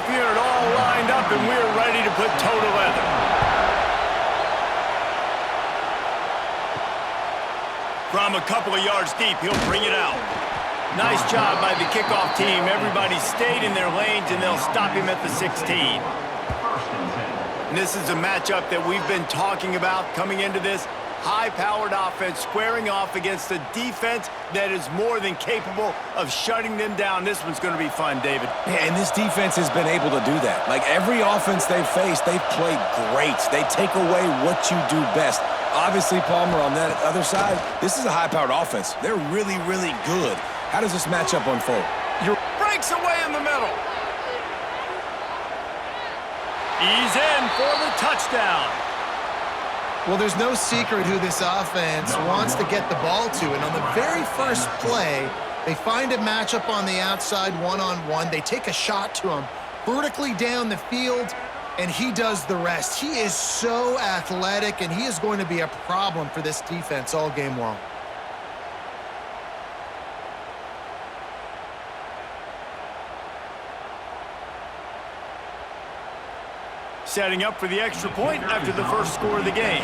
Kickoff unit all lined up, and we're ready to put toe to leather. From a couple of yards deep, he'll bring it out. Nice job by the kickoff team. Everybody stayed in their lanes, and they'll stop him at the 16. And this is a matchup that we've been talking about coming into this. High-powered offense squaring off against a defense that is more than capable of shutting them down. This one's going to be fun, David. Yeah, and this defense has been able to do that. Like every offense they've faced, they've played great. They take away what you do best. Obviously, Palmer, on that other side, this is a high-powered offense. They're really, really good. How does this matchup unfold? Breaks away in the middle. He's in for the touchdown. Well, there's no secret who this offense wants to get the ball to. And on the very first play, they find a matchup on the outside one-on-one. They take a shot to him vertically down the field, and he does the rest. He is so athletic, and he is going to be a problem for this defense all game long. Setting up for the extra point after the first score of the game.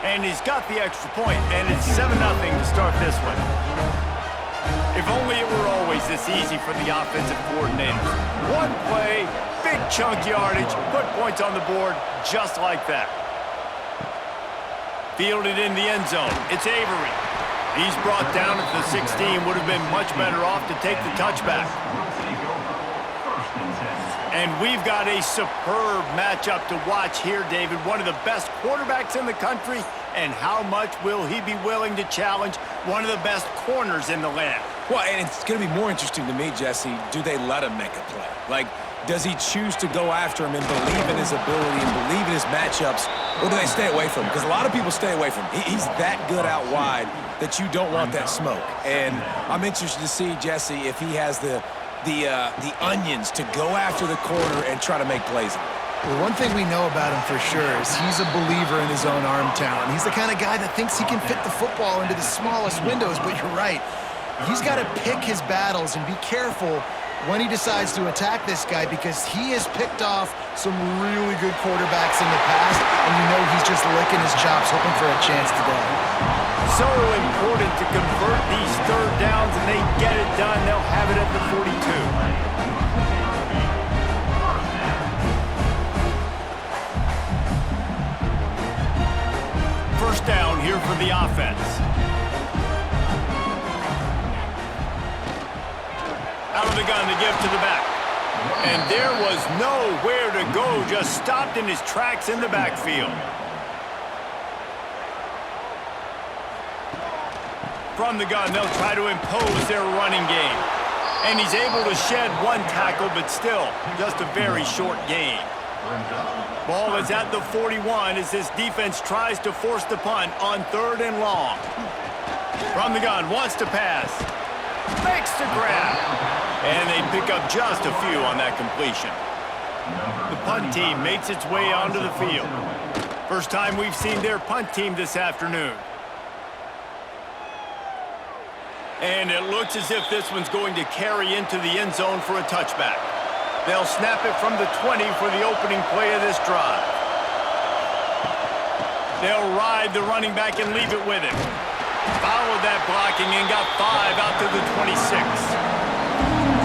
And he's got the extra point, and it's 7-0 to start this one. If only it were always this easy for the offensive coordinators. One play, big chunk yardage, put points on the board just like that. Fielded in the end zone. It's Avery. He's brought down at the 16. Would have been much better off to take the touchback. And we've got a superb matchup to watch here, David. One of the best quarterbacks in the country, and how much will he be willing to challenge one of the best corners in the land? Well, and it's going to be more interesting to me, Jesse, do they let him make a play? Like, does he choose to go after him and believe in his ability and believe in his matchups, or do they stay away from him? Because a lot of people stay away from him. He's that good out wide that you don't want that smoke. And I'm interested to see, Jesse, if he has the onions to go after the corner and try to make plays. Well, one thing we know about him for sure is he's a believer in his own arm talent. He's the kind of guy that thinks he can fit the football into the smallest windows, but you're right. He's got to pick his battles and be careful when he decides to attack this guy, because he has picked off some really good quarterbacks in the past, and you know he's just licking his chops hoping for a chance today. So important to convert these third downs, and they get it done. They'll have it at the 42. First down here for the offense. Out of the gun to give to the back. And there was nowhere to go, just stopped in his tracks in the backfield. From the gun, they'll try to impose their running game. And he's able to shed one tackle, but still, just a very short gain. Ball is at the 41 as this defense tries to force the punt on 3rd and long. From the gun, wants to pass. Makes the grab. And they pick up just a few on that completion. The punt team makes its way onto the field. First time we've seen their punt team this afternoon. And it looks as if this one's going to carry into the end zone for a touchback. They'll snap it from the 20 for the opening play of this drive. They'll ride the running back and leave it with him. Followed that blocking and got 5 out to the 26.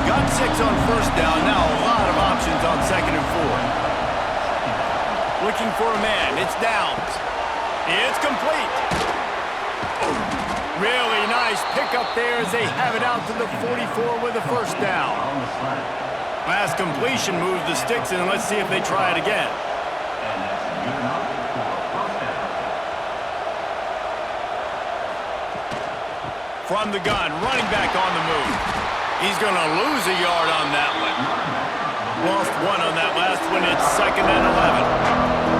Got 6 on first down. Now a lot of options on 2nd and 4. Looking for a man. It's Downs. It's complete. Really nice pickup there as they have it out to the 44 with a first down. Last completion moved the sticks, and let's see if they try it again. From the gun, running back on the move. He's going to lose a yard on that one. Lost 1 on that last one. It's 2nd and 11.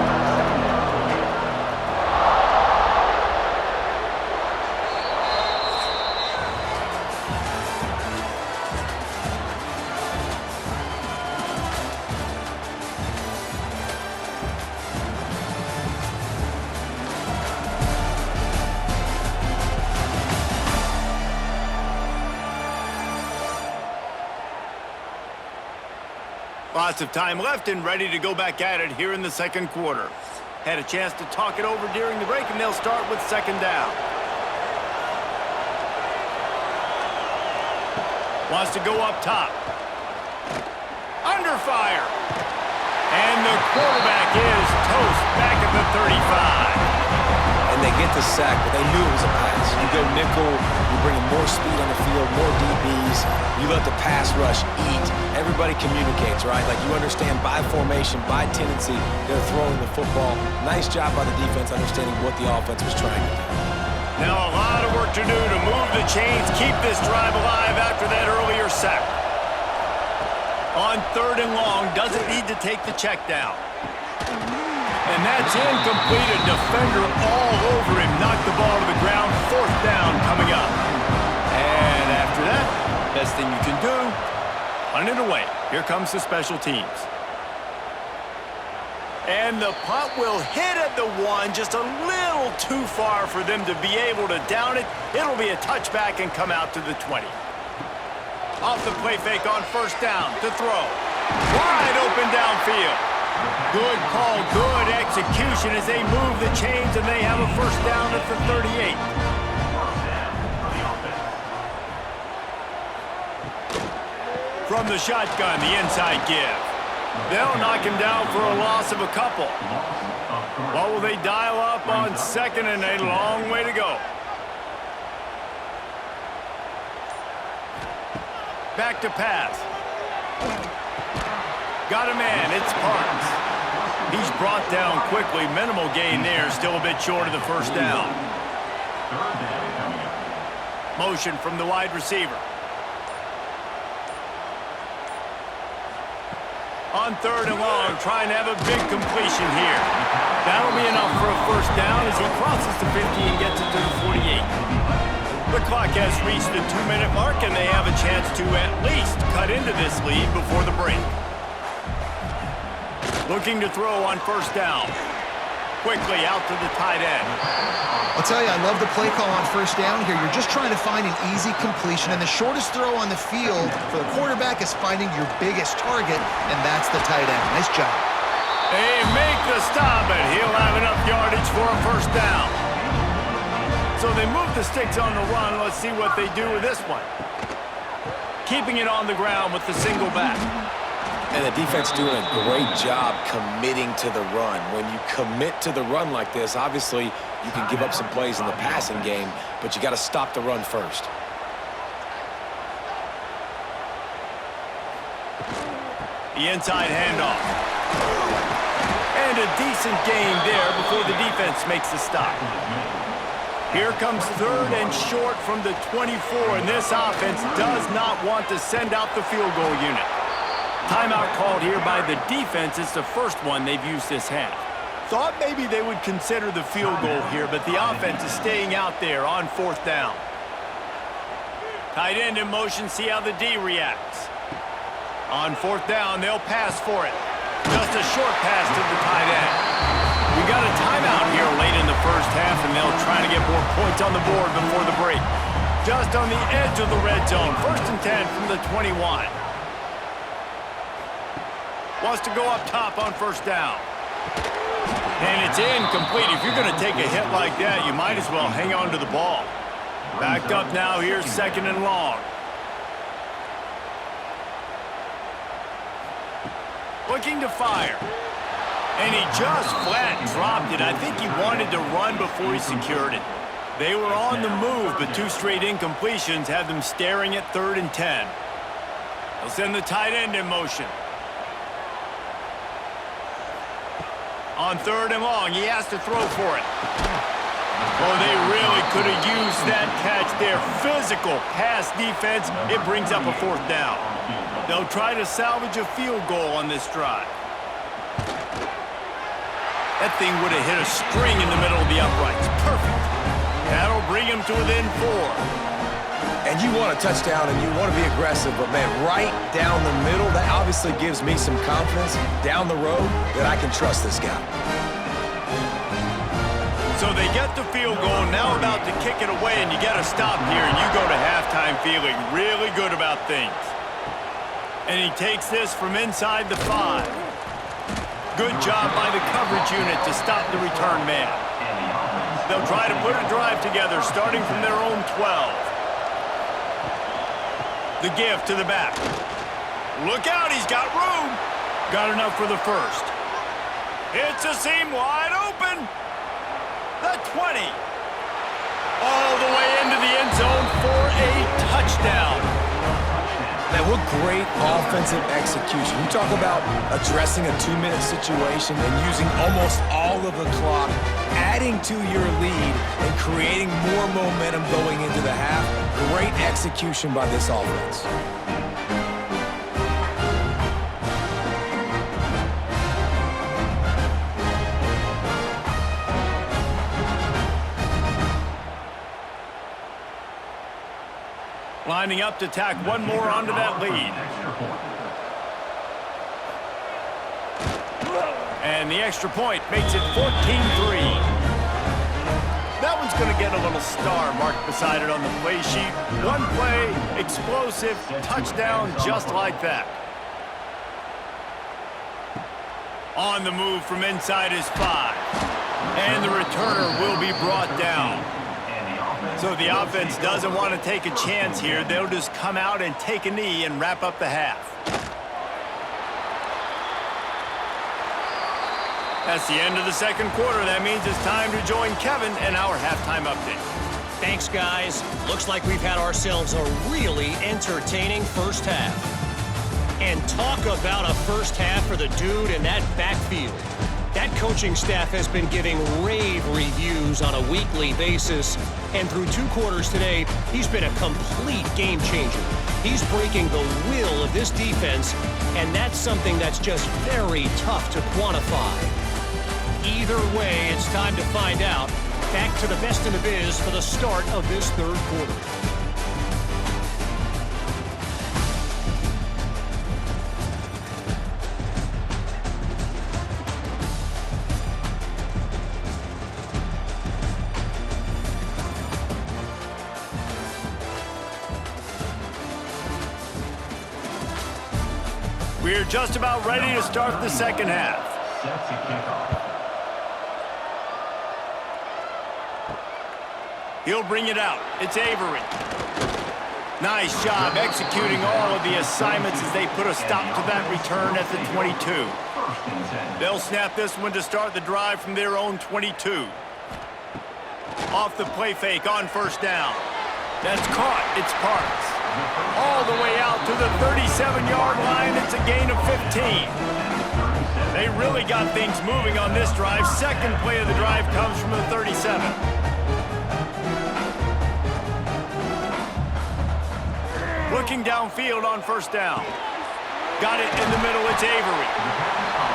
Lots of time left and ready to go back at it here in the second quarter. Had a chance to talk it over during the break, and they'll start with second down. Wants to go up top. Under fire. And the quarterback is toast back at the 35. And they get the sack, but they knew it was a pass. You go nickel, you bring in more speed on the field, more DBs. You let the pass rush eat. Everybody communicates, right? Like you understand by formation, by tendency, they're throwing the football. Nice job by the defense understanding what the offense was trying to do. Now a lot of work to do to move the chains, keep this drive alive after that earlier sack. On third and long, doesn't need to take the check down. And that's incomplete. A defender all over him. Knocked the ball to the ground. Fourth down coming up. And after that, best thing you can do, punt it away. Here comes the special teams. And the punt will hit at the 1, just a little too far for them to be able to down it. It'll be a touchback and come out to the 20. Off the play fake on first down to throw. Wide open downfield. Good call, good execution as they move the chains, and they have a first down at the 38. From the shotgun, the inside give. They'll knock him down for a loss of a couple. What will they dial up on second and a long way to go? Back to pass. Got a man, it's Spartans. He's brought down quickly. Minimal gain there, still a bit short of the first down. Motion from the wide receiver. On third and long, trying to have a big completion here. That'll be enough for a first down as he crosses the 50 and gets it to the 48. The clock has reached the 2-minute mark, and they have a chance to at least cut into this lead before the break. Looking to throw on first down. Quickly out to the tight end. I'll tell you, I love the play call on first down here. You're just trying to find an easy completion, and the shortest throw on the field for the quarterback is finding your biggest target, and that's the tight end. Nice job. They make the stop, and he'll have enough yardage for a first down. So they move the sticks on the run. Let's see what they do with this one. Keeping it on the ground with the single back. And the defense doing a great job committing to the run. When you commit to the run like this, obviously you can give up some plays in the passing game, but you got to stop the run first. The inside handoff. And a decent gain there before the defense makes the stop. Here comes third and short from the 24, and this offense does not want to send out the field goal unit. Timeout called here by the defense. It's the first one they've used this half. Thought maybe they would consider the field goal here, but the offense is staying out there on fourth down. Tight end in motion, see how the D reacts. On fourth down, they'll pass for it. Just a short pass to the tight end. We got a timeout here late in the first half, and they'll try to get more points on the board before the break. Just on the edge of the red zone, first and 10 from the 21. Wants to go up top on first down. And it's incomplete. If you're going to take a hit like that, you might as well hang on to the ball. Backed up now, here's second and long. Looking to fire. And he just flat dropped it. I think he wanted to run before he secured it. They were on the move, but two straight incompletions had them staring at third and 10. They'll send the tight end in motion. On third and long, he has to throw for it. Oh, they really could have used that catch there. Physical pass defense. It brings up a fourth down. They'll try to salvage a field goal on this drive. That thing would have hit a string in the middle of the uprights. Perfect. That'll bring him to within 4. And you want a touchdown and you want to be aggressive, but man, right down the middle, that obviously gives me some confidence down the road that I can trust this guy. So they get the field goal, now about to kick it away, and you got to stop here, and you go to halftime feeling really good about things. And he takes this from inside the 5. Good job by the coverage unit to stop the return man. They'll try to put a drive together starting from their own 12. The give to the back. Look out, he's got room. Got enough for the first. It's a seam wide open. The 20. All the way into the end zone for a touchdown. Man, what great offensive execution. You talk about addressing a 2-minute situation and using almost all of the clock, adding to your lead and creating more momentum going into the half. Great execution by this offense. Lining up to tack one more onto that lead. And the extra point makes it 14-3. That one's going to get a little star marked beside it on the play sheet. One play, explosive, touchdown just like that. On the move from inside his 5. And the returner will be brought down. So the offense doesn't want to take a chance here. They'll just come out and take a knee and wrap up the half. That's the end of the second quarter. That means it's time to join Kevin in our halftime update. Thanks, guys. Looks like we've had ourselves a really entertaining first half. And talk about a first half for the dude in that backfield. That coaching staff has been giving rave reviews on a weekly basis, and through 2 quarters today, he's been a complete game changer. He's breaking the will of this defense, and that's something that's just very tough to quantify. Either way, it's time to find out. Back to the best in the biz for the start of this third quarter. We're just about ready to start the second half. He'll bring it out. It's Avery. Nice job executing all of the assignments as they put a stop to that return at the 22. They'll snap this one to start the drive from their own 22. Off the play fake on first down. That's caught. It's Spartans. All the way out to the 37-yard line. It's a gain of 15. They really got things moving on this drive. Second play of the drive comes from the 37. Looking downfield on first down. Got it in the middle. It's Avery.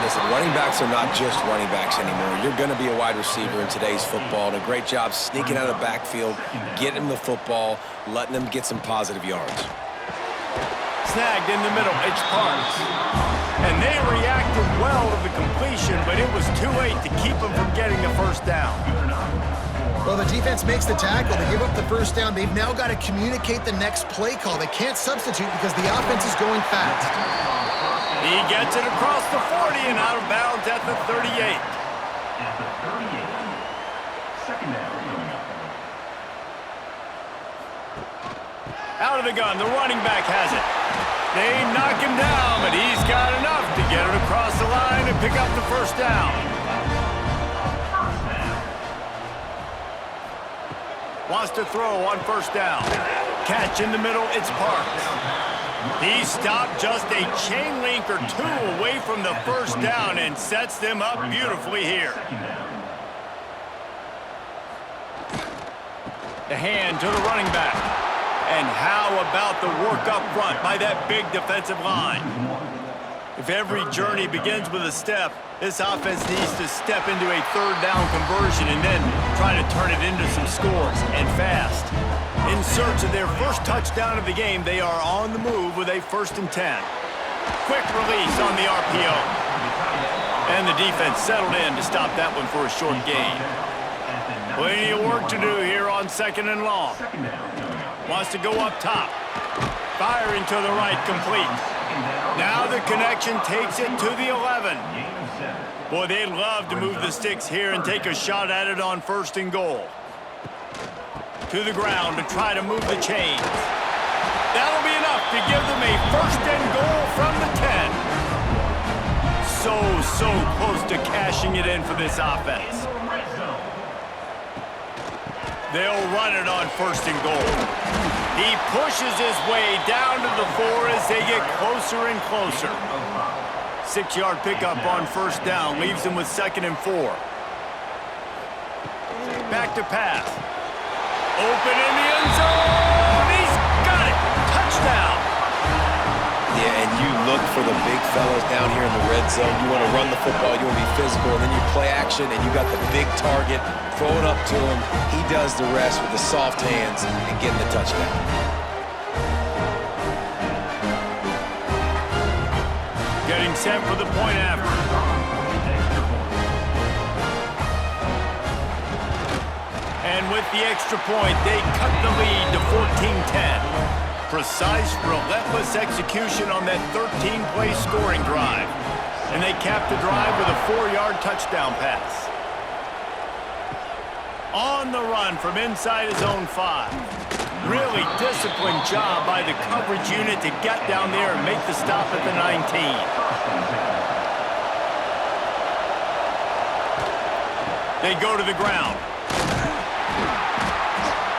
Listen, running backs are not just running backs anymore. You're going to be a wide receiver in today's football. And a great job sneaking out of the backfield, getting them the football, letting them get some positive yards. Snagged in the middle. It's Parks. And they reacted well to the completion, but it was too late to keep them from getting the first down. Well, the defense makes the tackle. They give up the first down. They've now got to communicate the next play call. They can't substitute because the offense is going fast. He gets it across the 40 and out of bounds at the 38. Second down. Out of the gun, the running back has it. They knock him down, but he's got enough to get it across the line and pick up the first down. Wants to throw on first down. Catch in the middle, it's Parks. He stopped just a chain link or two away from the first down and sets them up beautifully here. The hand to the running back. And how about the work up front by that big defensive line? If every journey begins with a step, this offense needs to step into a third down conversion and then try to turn it into some scores, and fast. In search of their first touchdown of the game, they are on the move with a 1st and 10. Quick release on the RPO. And the defense settled in to stop that one for a short gain. Plenty of work to do here on 2nd and long. Wants to go up top. Firing to the right, complete. Now the connection takes it to the 11. Boy, they'd love to move the sticks here and take a shot at it on 1st and goal. To the ground to try to move the chains. That'll be enough to give them a 1st and goal from the 10. So close to cashing it in for this offense. They'll run it on 1st and goal. He pushes his way down to the 4 as they get closer and closer. 6-yard pickup on 1st down leaves them with 2nd and 4. Back to pass. Open in the end zone. He's got it. Touchdown. Yeah, and you look for the big fellas down here in the red zone. You want to run the football, you want to be physical, and then you play action, and you got the big target. Throw it up to him. He does the rest with the soft hands and getting the touchdown. Getting set for the point after. And with the extra point, they cut the lead to 14-10. Precise, relentless execution on that 13-play scoring drive. And they cap the drive with a 4-yard touchdown pass. On the run from inside his own 5. Really disciplined job by the coverage unit to get down there and make the stop at the 19. They go to the ground.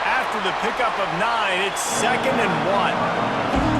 After the pickup of 9, it's 2nd and 1.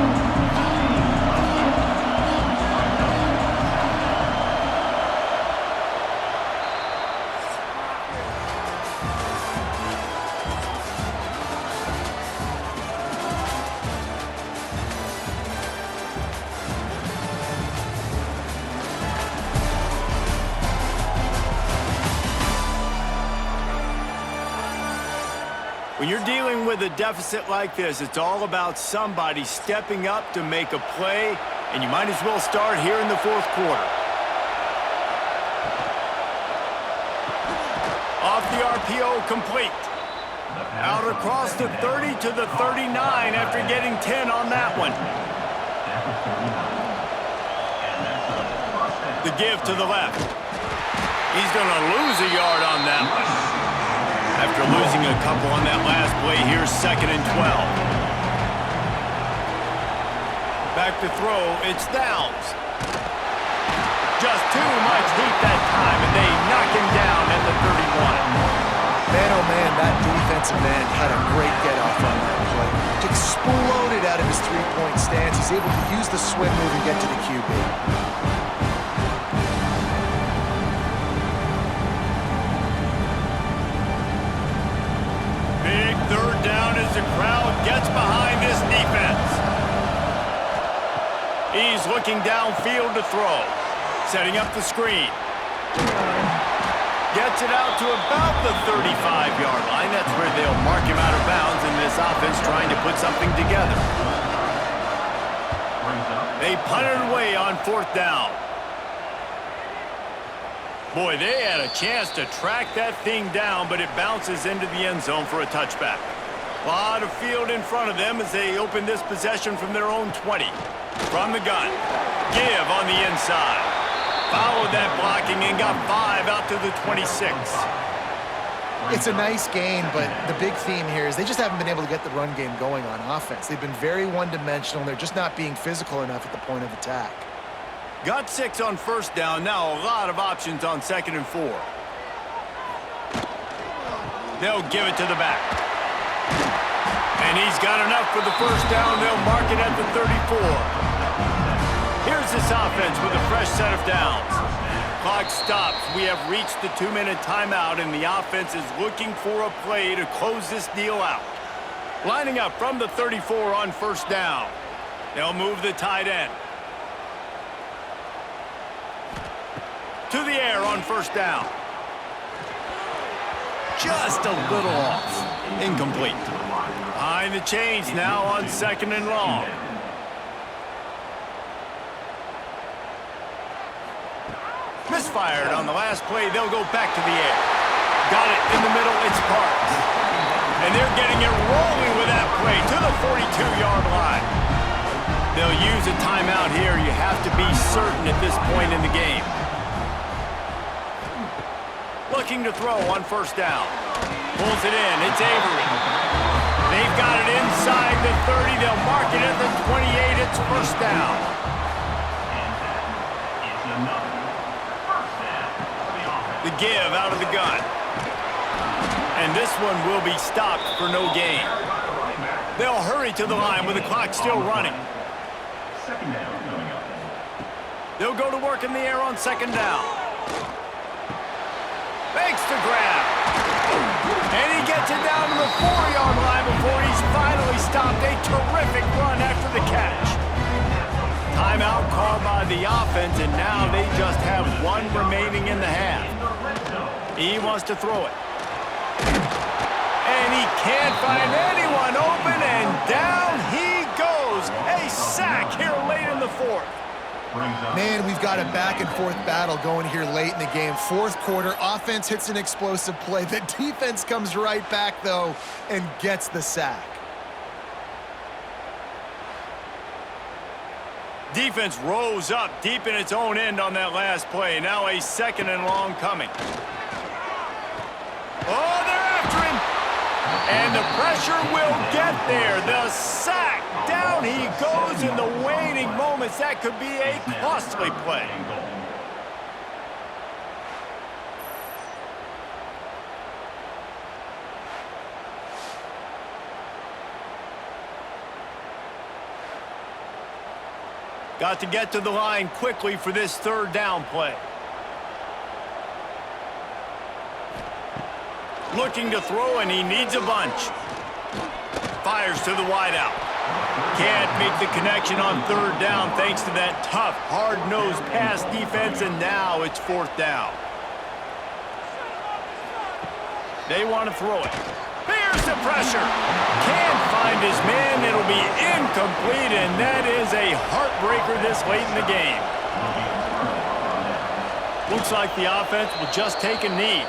When you're dealing with a deficit like this, it's all about somebody stepping up to make a play, and you might as well start here in the 4th quarter. Off the RPO, complete. Out across the 30 to the 39 after getting 10 on that one. The give to the left. He's going to lose a yard on that one. After losing a couple on that last play, here's 2nd and 12. Back to throw, it's Downs. Just too much heat that time, and they knock him down at the 31. Man, oh man, that defensive end had a great get-off on that play. Exploded out of his three-point stance. He's able to use the swim move and get to the QB. The crowd gets behind this defense. He's looking downfield to throw. Setting up the screen. Gets it out to about the 35-yard line. That's where they'll mark him out of bounds in this offense trying to put something together. They punt it away on 4th down. Boy, they had a chance to track that thing down, but it bounces into the end zone for a touchback. A lot of field in front of them as they open this possession from their own 20. From the gun. Give on the inside. Followed that blocking and got 5 out to the 26. It's a nice gain, but the big theme here is they just haven't been able to get the run game going on offense. They've been very one-dimensional, and they're just not being physical enough at the point of attack. Got 6 on 1st down. Now a lot of options on 2nd and 4. They'll give it to the back. And he's got enough for the 1st down. They'll mark it at the 34. Here's this offense with a fresh set of downs. Clock stops. We have reached the 2-minute timeout, and the offense is looking for a play to close this deal out. Lining up from the 34 on 1st down. They'll move the tight end. To the air on 1st down. Just a little off. Incomplete. Behind the chains now on 2nd and long. Misfired on the last play. They'll go back to the air. Got it in the middle. It's Spartans. And they're getting it rolling with that play to the 42-yard line. They'll use a timeout here. You have to be certain at this point in the game. Looking to throw on first down. Pulls it in. It's Avery. They've got it inside the 30. They'll mark it at the 28. It's first down. The give out of the gun. And this one will be stopped for no gain. They'll hurry to the line with the clock still running. Second down coming up. They'll go to work in the air on second down. Fakes the grab. And he gets it down to the 4-yard line before he's finally stopped. A terrific run after the catch. Timeout called by the offense, and now they just have one remaining in the half. He wants to throw it. And he can't find anyone open, and down he goes. A sack here late in the fourth. Man, we've got a back-and-forth battle going here late in the game. Fourth quarter, offense hits an explosive play. The defense comes right back, though, and gets the sack. Defense rose up deep in its own end on that last play. Now a second and long coming. Oh, they're after him. And the pressure will get there. The sack. Down he goes in the waning moments. That could be a costly play. Got to get to the line quickly for this third down play. Looking to throw, and he needs a bunch. Fires to the wideout. Can't make the connection on third down thanks to that tough, hard-nosed pass defense, and now it's fourth down. They want to throw it. Here's the pressure. Can't find his man. It'll be incomplete, and that is a heartbreaker this late in the game. Looks like the offense will just take a knee.